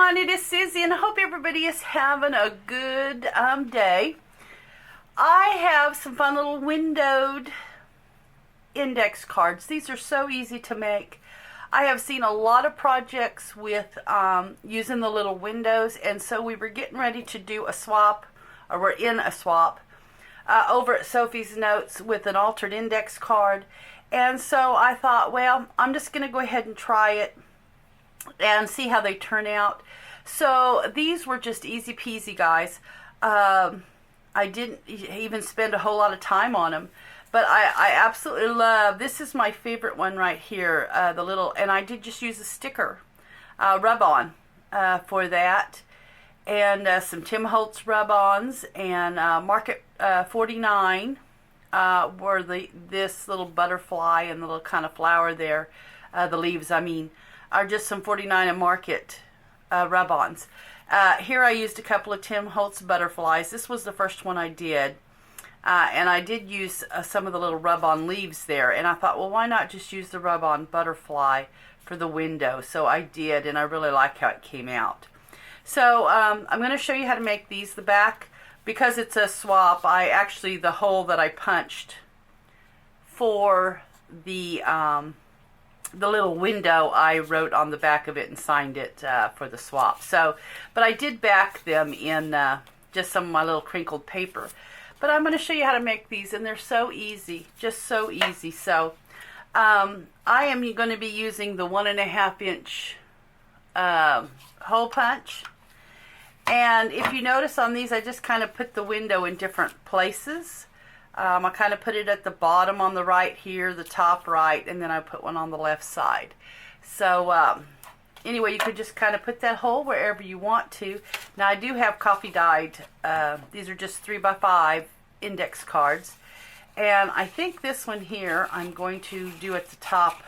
everyone, it is Susie and I hope everybody is having a good day. I have some fun little windowed index cards. These are so easy to make. I have seen a lot of projects with using the little windows, and so we were getting ready to do a swap, or we're in a swap over at Sophie's Notes with an altered index card. And so I thought, well, I'm just going to go ahead and try it and see how they turn out. So these were just easy peasy, guys. I didn't even spend a whole lot of time on them, but I absolutely love, this is my favorite one right here, the little, and I did just use a sticker, Rub On for that, and some Tim Holtz Rub Ons, and Market 49 were this little butterfly and the little kind of flower there, the leaves, I mean, are just some 49 and Market Rub Ons. Here I used a couple of Tim Holtz butterflies. This was the first one I did. And I did use some of the little rub-on leaves there. And I thought, well, why not just use the rub-on butterfly for the window? So I did, and I really like how it came out. So I'm going to show you how to make these. The back, because it's a swap, the hole that I punched for the little window, I wrote on the back of it and signed it for the swap. So, but I did back them in just some of my little crinkled paper. But I'm going to show you how to make these, and they're so easy, just so easy. So, I am going to be using the 1.5 inch hole punch. And if you notice on these, I just kind of put the window in different places. I kind of put it at the bottom on the right here, the top right, and then I put one on the left side. So anyway, you could just kind of put that hole wherever you want to. Now I do have coffee dyed, these are just 3x5 index cards. And I think this one here I'm going to do at the top.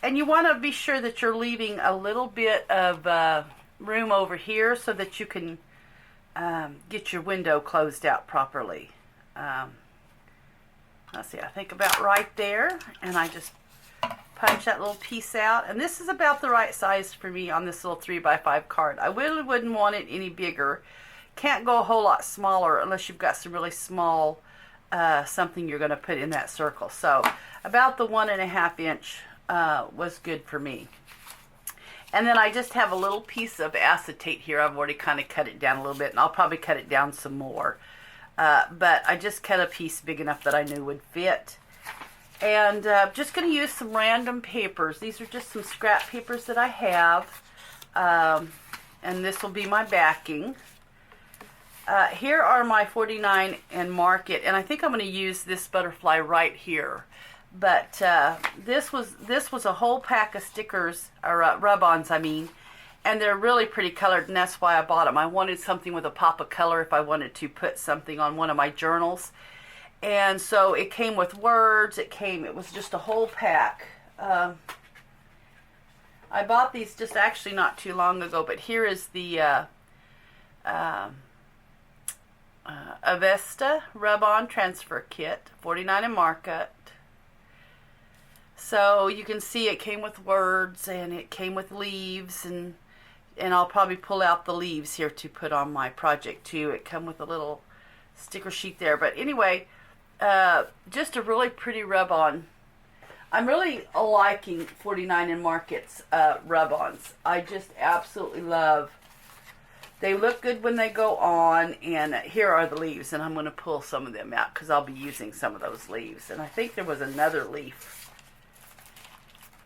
And you want to be sure that you're leaving a little bit of room over here so that you can get your window closed out properly. Let's see, I think about right there, and I just punch that little piece out, and this is about the right size for me on this little 3x5 card. I really wouldn't want it any bigger. Can't go a whole lot smaller unless you've got some really small something you're going to put in that circle. So about the 1.5 inch was good for me. And then I just have a little piece of acetate here. I've already kind of cut it down a little bit, and I'll probably cut it down some more. But I just cut a piece big enough that I knew would fit. And just going to use some random papers. These are just some scrap papers that I have. And this will be my backing. Here are my 49 and Market. And I think I'm going to use this butterfly right here. But this was a whole pack of stickers, or rub-ons, I mean. And they're really pretty colored, and that's why I bought them. I wanted something with a pop of color if I wanted to put something on one of my journals. And so it came with words. It was just a whole pack. I bought these just actually not too long ago, but here is the Avesta Rub-On Transfer Kit, 49 and Market. So you can see it came with words, and it came with leaves, and I'll probably pull out the leaves here to put on my project too. It come with a little sticker sheet there. But anyway, just a really pretty rub-on. I'm really liking 49 and Market's rub-ons. I just absolutely love. They look good when they go on, and here are the leaves, and I'm going to pull some of them out because I'll be using some of those leaves. And I think there was another leaf.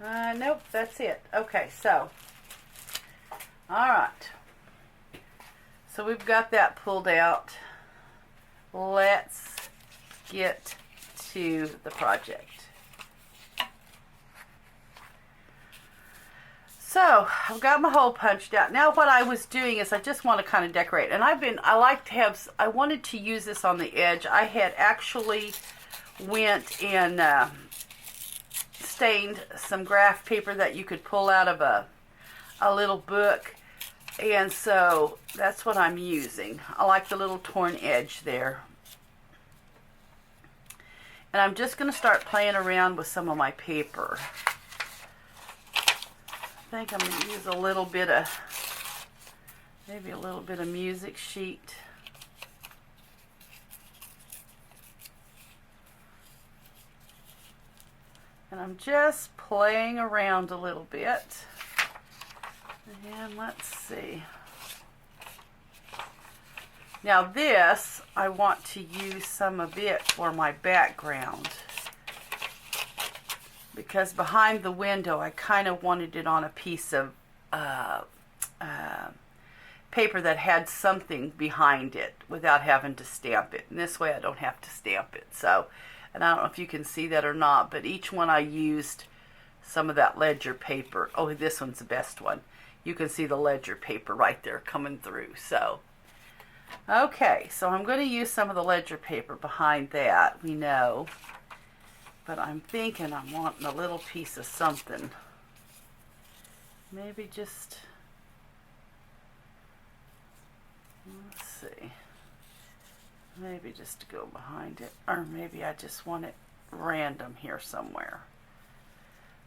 Nope, that's it. Okay, so. Alright, so we've got that pulled out. Let's get to the project. So, I've got my hole punched out. Now what I was doing is I just want to kind of decorate. And I wanted to use this on the edge. I had actually went and stained some graph paper that you could pull out of a little book. And so that's what I'm using. I like the little torn edge there. And I'm just going to start playing around with some of my paper. I think I'm going to use a little bit of Maybe a little bit of music sheet. And I'm just playing around a little bit. And let's see. Now this, I want to use some of it for my background. Because behind the window, I kind of wanted it on a piece of paper that had something behind it without having to stamp it. And this way I don't have to stamp it. So, and I don't know if you can see that or not, but each one I used some of that ledger paper. Oh, this one's the best one. You can see the ledger paper right there coming through. So, okay, so I'm going to use some of the ledger paper behind that, we know. But I'm thinking I'm wanting a little piece of something. Maybe just, let's see. Maybe just to go behind it. Or maybe I just want it random here somewhere.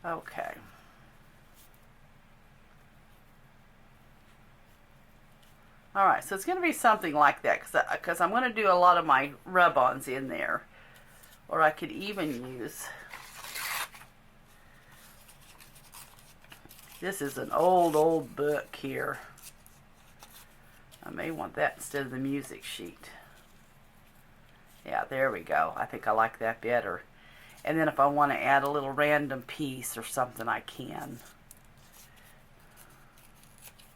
Okay. Alright, so it's going to be something like that. Because I'm going to do a lot of my rub-ons in there. Or I could even use, this is an old book here. I may want that instead of the music sheet. Yeah, there we go. I think I like that better. And then if I want to add a little random piece or something, I can.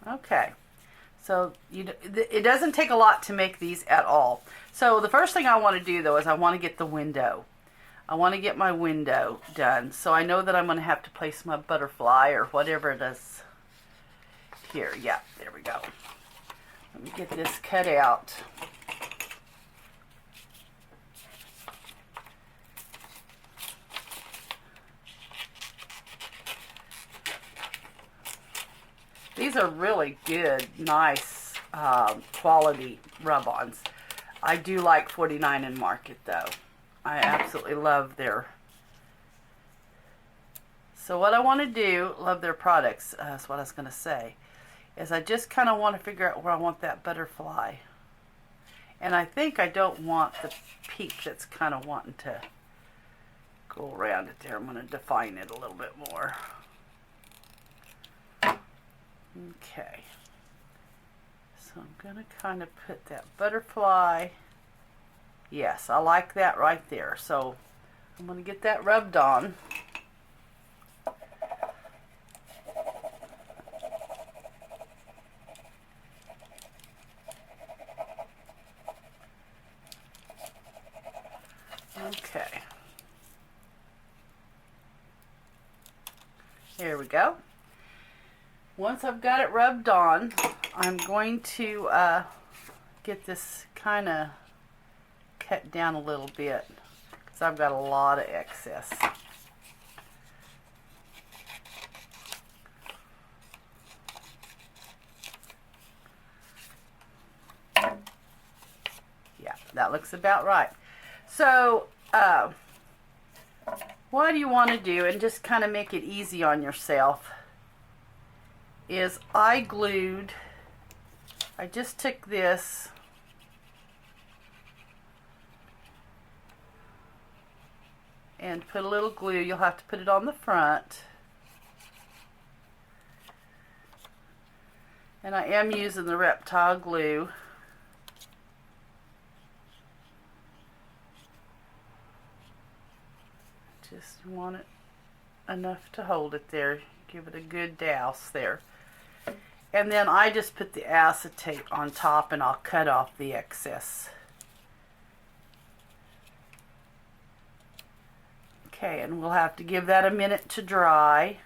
Okay. So it doesn't take a lot to make these at all. So the first thing I want to do though is I want to get the window. I want to get my window done. So I know that I'm going to have to place my butterfly or whatever it is here. Yeah, there we go. Let me get this cut out. These are really good, nice quality rub-ons. I do like 49 in Market though. I absolutely love their. So what I want to do, love their products, that's what I was going to say, is I just kind of want to figure out where I want that butterfly. And I think I don't want the peak that's kind of wanting to go around it there. I'm going to define it a little bit more. Okay, so I'm going to kind of put that butterfly, yes, I like that right there. So I'm going to get that rubbed on. Okay, there we go. Once I've got it rubbed on, I'm going to get this kind of cut down a little bit because I've got a lot of excess. Yeah, that looks about right. So, what you want to do, and just kind of make it easy on yourself, is I just took this and put a little glue. You'll have to put it on the front. And I am using the Reptile Glue. Just want it enough to hold it there. Give it a good douse there. And then I just put the acetate on top and I'll cut off the excess. Okay, and we'll have to give that a minute to dry.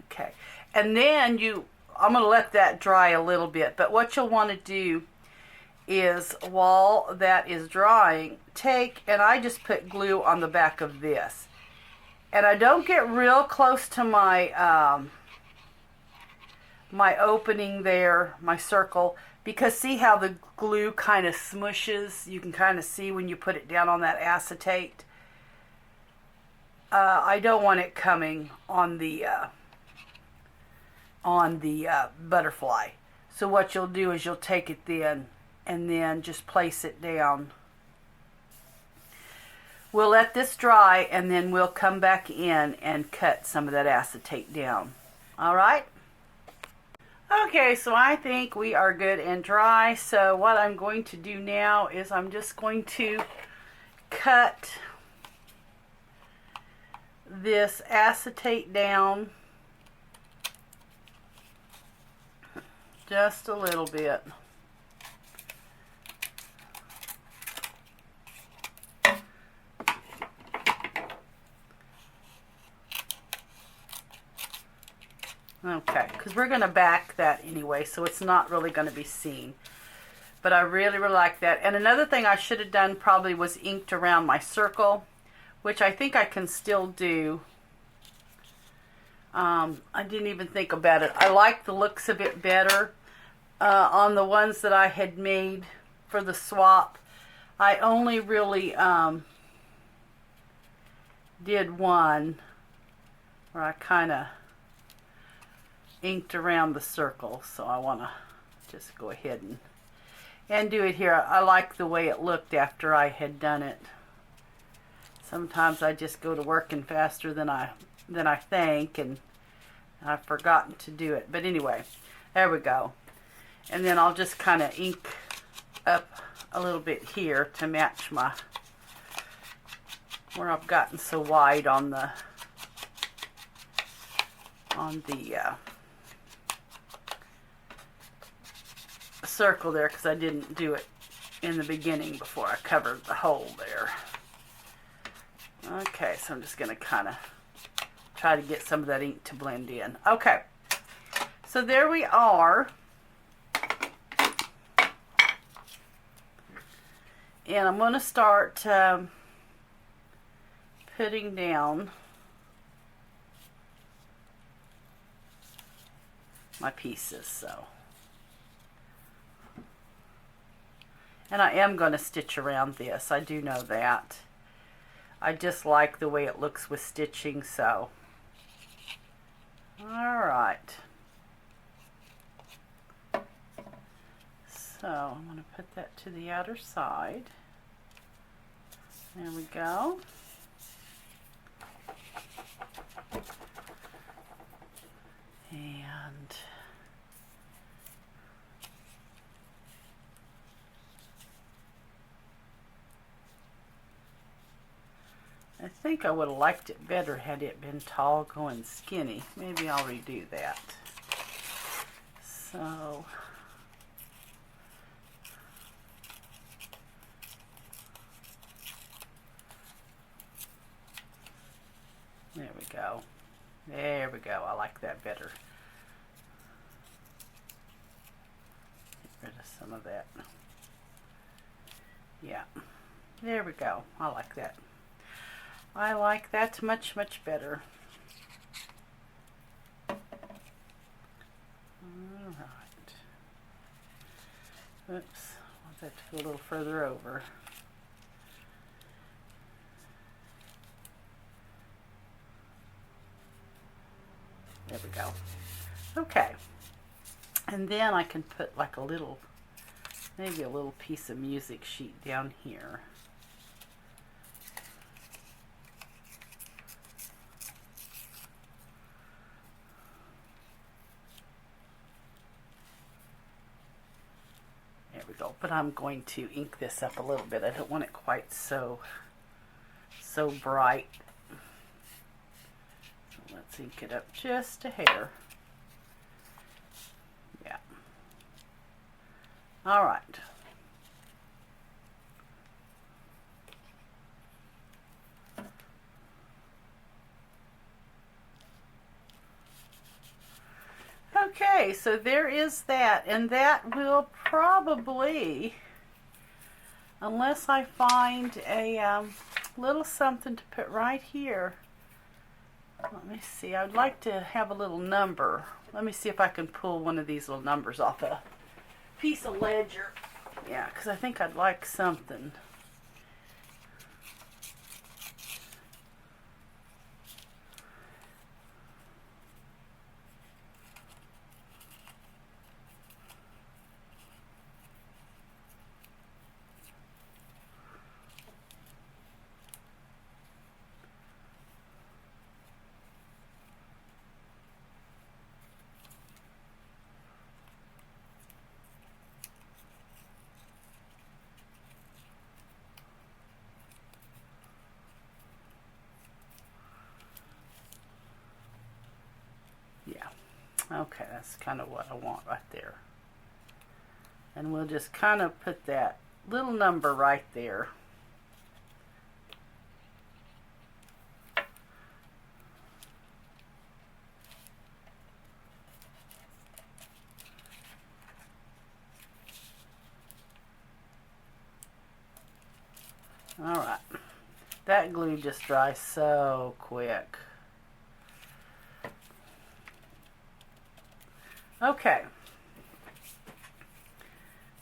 Okay, and then I'm going to let that dry a little bit, but what you'll want to do is, while that is drying, and I just put glue on the back of this. And I don't get real close to my my opening there, my circle, because see how the glue kind of smushes? You can kind of see when you put it down on that acetate. I don't want it coming on the butterfly. So what you'll do is you'll take it then and then just place it down. We'll let this dry and then we'll come back in and cut some of that acetate down. All right? Okay, so I think we are good and dry. So what I'm going to do now is I'm just going to cut this acetate down just a little bit. Okay, because we're going to back that anyway, so it's not really going to be seen. But I really, really like that. And another thing I should have done probably was inked around my circle, which I think I can still do. I didn't even think about it. I like the looks of it better on the ones that I had made for the swap. I only really did one where I kind of inked around the circle, so I want to just go ahead and do it here. I like the way it looked after I had done it. Sometimes I just go to working faster than I think, and I've forgotten to do it. But anyway, there we go. And then I'll just kind of ink up a little bit here to match my where I've gotten so wide on the circle there, because I didn't do it in the beginning before I covered the hole there. Okay, so I'm just going to kind of try to get some of that ink to blend in. Okay, so there we are. And I'm going to start putting down my pieces. So, and I am going to stitch around this. I do know that. I just like the way it looks with stitching, so. Alright. So, I'm going to put that to the outer side. There we go. And I think I would have liked it better had it been tall going skinny. Maybe I'll redo that. So there we go. There we go. I like that better. Get rid of some of that. Yeah. There we go. I like that. I like that much, much better. Alright. Oops. I want that to go a little further over. There we go. Okay. And then I can put like a little, maybe a little piece of music sheet down here. There we go. But I'm going to ink this up a little bit. I don't want it quite so bright. So let's ink it up just a hair. Yeah. All right. Okay, so there is that, and that will probably, unless I find a little something to put right here. Let me see, I'd like to have a little number. Let me see if I can pull one of these little numbers off a piece of ledger. Yeah, because I think I'd like something. Okay, that's kind of what I want right there. And we'll just kind of put that little number right there. Alright, that glue just dries so quick. Okay,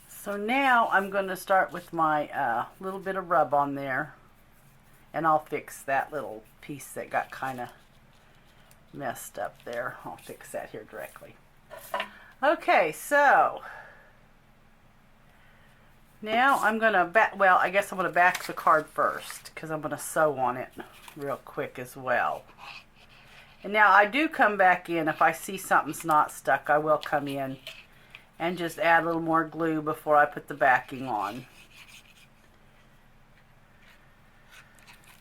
so now I'm going to start with my little bit of rub on there, and I'll fix that little piece that got kind of messed up there. I'll fix that here directly. Okay, so now I'm going to I guess I'm going to back the card first, because I'm going to sew on it real quick as well. And now I do come back in, if I see something's not stuck, I will come in and just add a little more glue before I put the backing on.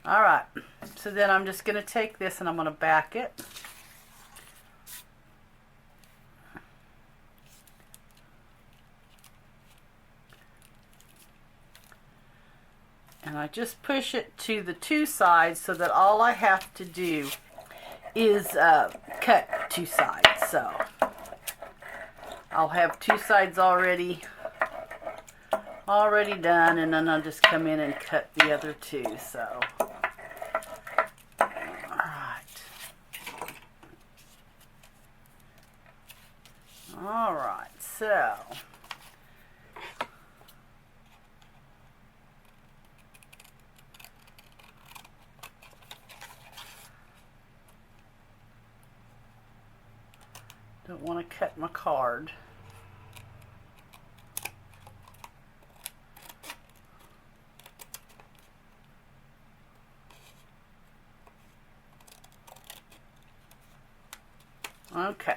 Alright, so then I'm just going to take this and I'm going to back it. And I just push it to the two sides so that all I have to do is cut two sides. So I'll have two sides already done, and then I'll just come in and cut the other two. So alright, so don't want to cut my card. Okay.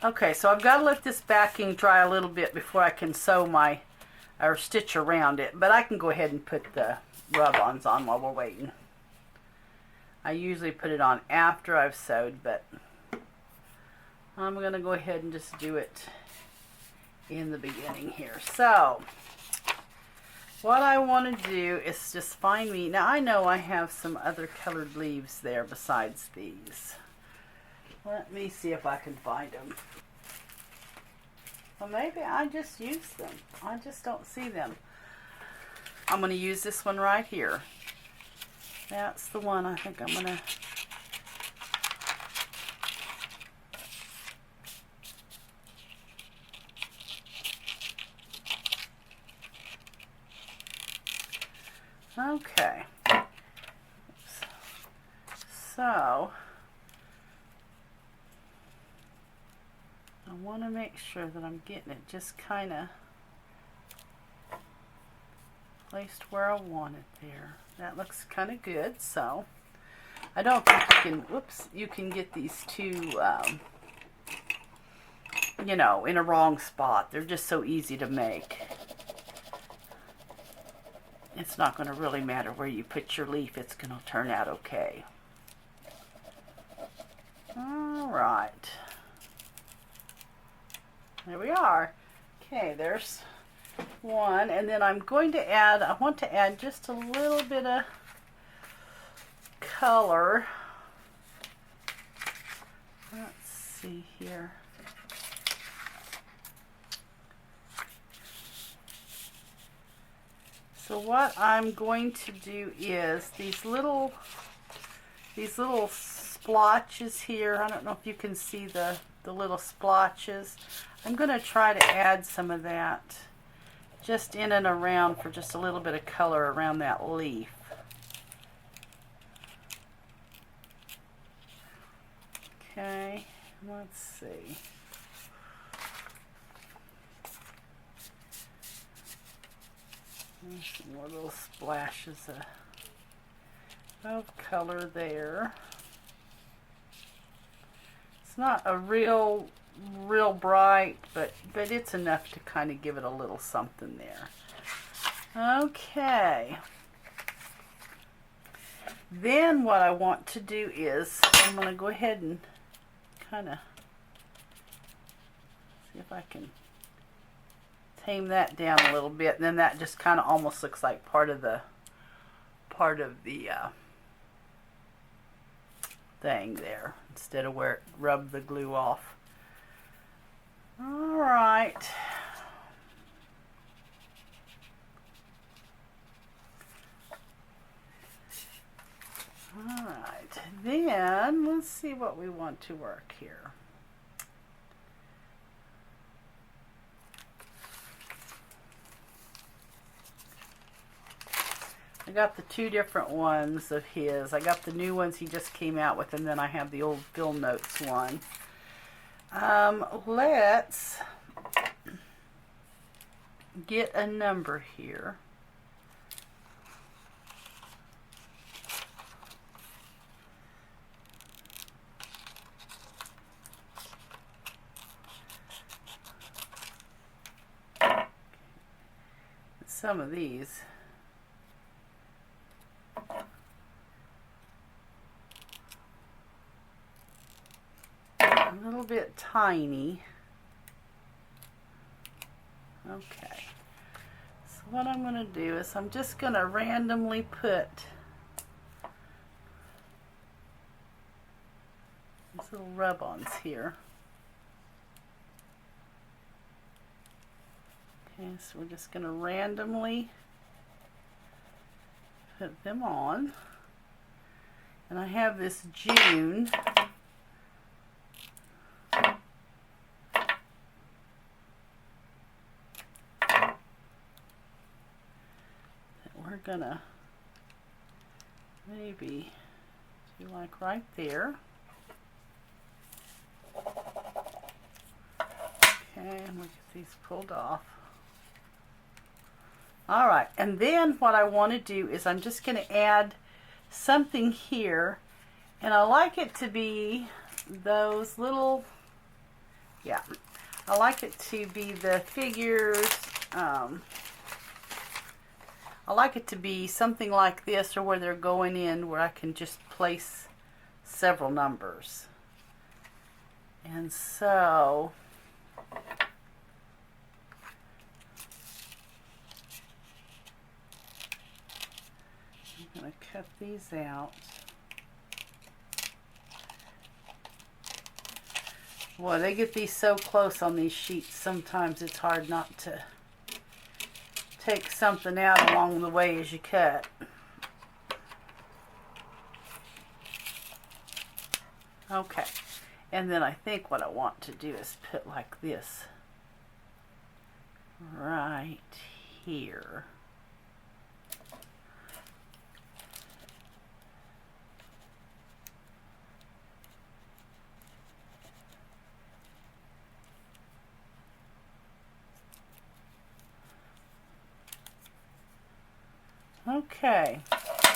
Okay, so I've got to let this backing dry a little bit before I can sew or stitch around it, but I can go ahead and put the rub-ons on while we're waiting. I usually put it on after I've sewed, but I'm going to go ahead and just do it in the beginning here. So, what I want to do is just find me, now I know I have some other colored leaves there besides these. Let me see if I can find them. Well, maybe I just used them. I just don't see them. I'm going to use this one right here. That's the one I think I'm going to... Okay. So, I want to make sure that I'm getting it just kind of placed where I want it there. That looks kind of good, so I don't think you can, whoops, you can get these two, you know, in a wrong spot. They're just so easy to make. It's not going to really matter where you put your leaf. It's going to turn out okay. All right. There we are. Okay, there's one, and then I'm going to add, I want to add just a little bit of color. Let's see here. So what I'm going to do is these little splotches here. I don't know if you can see the little splotches. I'm going to try to add some of that just in and around for just a little bit of color around that leaf. Okay, let's see. There's some more little splashes of color there. It's not a real bright, but it's enough to kind of give it a little something there. Okay. Then what I want to do is I'm going to go ahead and kind of see if I can tame that down a little bit. And then that just kind of almost looks like part of the thing there, instead of where it rubbed the glue off. All right. All right, then let's see what we want to work here. I got the two different ones of his. I got the new ones he just came out with, and then I have the old Film Notes one. Let's get a number here. Some of these a little bit tiny. Okay, so what I'm going to do is I'm just going to randomly put these little rub-ons here. Okay, so we're just going to randomly put them on. And I have this June. That we're going to maybe do like right there. Okay, and we'll get these pulled off. All right, and then what I want to do is I'm just going to add something here, and I like it to be those little, yeah, I like it to be the figures. I like it to be something like this, or where they're going in, where I can just place several numbers. And so I'm going to cut these out. Boy, they get these so close on these sheets, sometimes it's hard not to take something out along the way as you cut. Okay, and then I think what I want to do is put like this right here. Okay,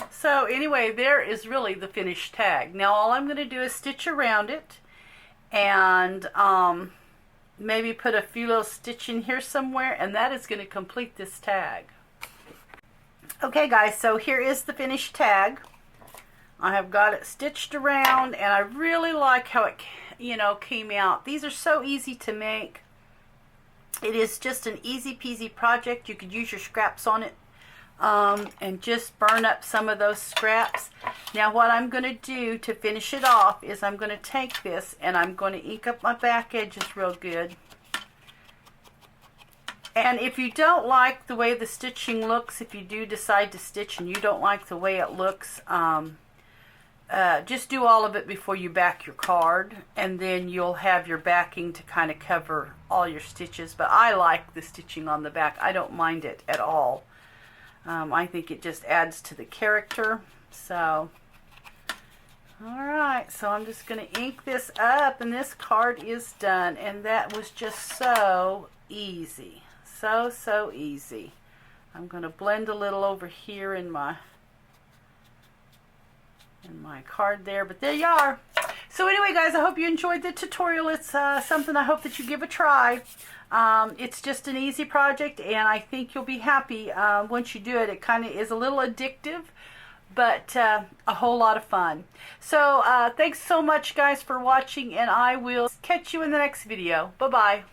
so anyway, there is really the finished tag. Now all I'm going to do is stitch around it, and maybe put a few little stitch in here somewhere, and that is going to complete this tag. Okay guys, so here is the finished tag. I have got it stitched around, and I really like how it, came out. These are so easy to make. It is just an easy peasy project. You could use your scraps on it. And just burn up some of those scraps. Now what I'm going to do to finish it off is I'm going to take this and I'm going to ink up my back edges real good. And if you don't like the way the stitching looks, if you do decide to stitch and you don't like the way it looks, just do all of it before you back your card, and then you'll have your backing to kind of cover all your stitches. But I like the stitching on the back. I don't mind it at all. I think it just adds to the character. So, alright, so I'm just going to ink this up, and this card is done. And that was just so easy. So easy. I'm going to blend a little over here in my card there, but there you are. So anyway guys, I hope you enjoyed the tutorial. It's something I hope that you give a try. It's just an easy project, and I think you'll be happy once you do it. It kind of is a little addictive, but a whole lot of fun. So thanks so much, guys, for watching, and I will catch you in the next video. Bye-bye.